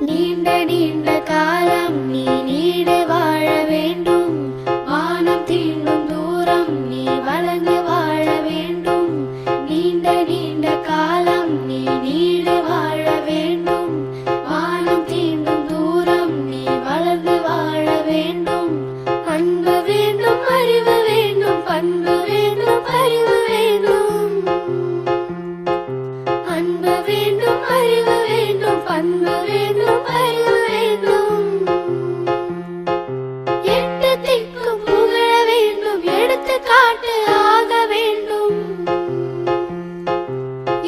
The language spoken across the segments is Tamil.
நீண்ட நீண்ட காலம் நீ நீடு வாழ வேண்டும். வானம் தீண்டும் தூரம் நீ வளர்ந்து வாழ வேண்டும். நீண்ட நீண்ட காலம் நீ நீடு வாழ வேண்டும். வானம் தீண்டும் தூரம் நீ வளர்ந்து வாழ வேண்டும். அன்பு வேண்டும், அறிவு வேண்டும், பண்பு வேண்டும், அறிவு வேண்டும். அன்பு வேண்டும், அறிவு வேண்டும், பண்பு வேண்டும், அறிவு வேண்டும். எட்டு திக்கும் புகழ வேண்டும், எடுத்துக்காட்டு ஆக வேண்டும்.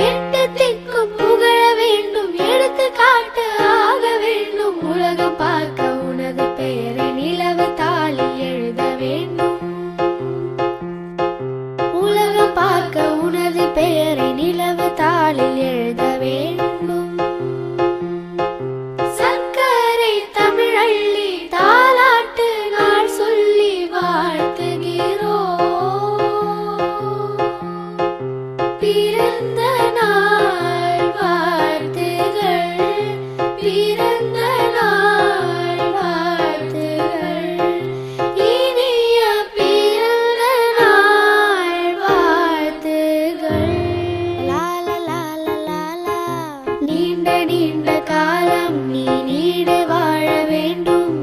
எட்டு திக்கும் புகழ வேண்டும், எடுத்துக்காட்டு ஆக வேண்டும். உலகம் பார்க்க உனது பெயரை நிலவு தாளில் எழுத வேண்டும். உலகம் பார்க்க உனது பெயரை நிலவு தாளில் எழுத வேண்டும். சர்க்கரை தமிழள்ளி தாலாட்டு நாள் சொல்லி வாழ்த்துகிறோம். பிறந்த நாள் வாழ்த்துகள், பிறந்த நாள் வாழ்த்துகள், இனிய பிறந்த நாள் வாழ்த்துகள். நீண்ட நீண்ட காலம் நீ நீடு வாழ வேண்டும்.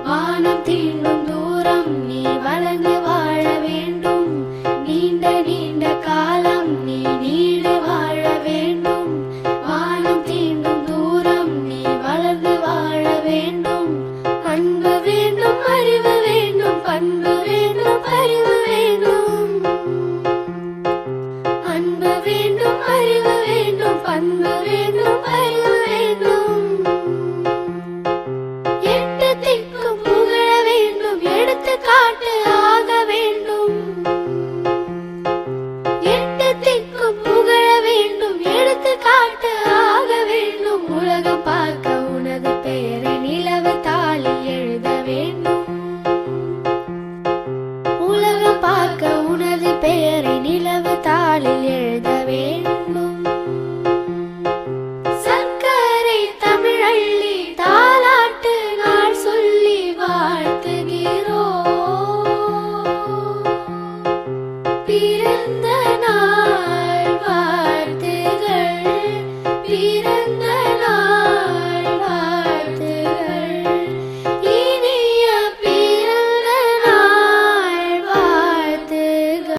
வானம் தீண்டும் தூரம் நீ வளர்ந்து வாழ வேண்டும். நீண்ட நீண்ட காலம் நீ நீடு வாழ வேண்டும். வானம் தீண்டும் தூரம் நீ வளர்ந்து வாழ வேண்டும். அன்பு வேண்டும், அறிவு வேண்டும், பண்பு வேண்டும், அறிவு வேண்டும். அன்பு வேண்டும், அறிவு வேண்டும், பண்பு வேண்டும், அறிவு வேண்டும். எட்டு திக்கும் புகழ வேண்டும், எடுத்துக்காட்டு ஆக வேண்டும். எட்டு திக்கும் புகழ வேண்டும், எடுத்துக்காட்டு ஆக வேண்டும். உலகம் பார்க்க உனது பெயரை நிலவு தாளில் எழுத வேண்டும். உலகம் பார்க்க உனது பெயரை நிலவு தாளில் எழுத வேண்டும். சர்க்கரை தமிழள்ளி தாலாட்டு நாள் சொல்லி வாழ்த்துகிறோம்.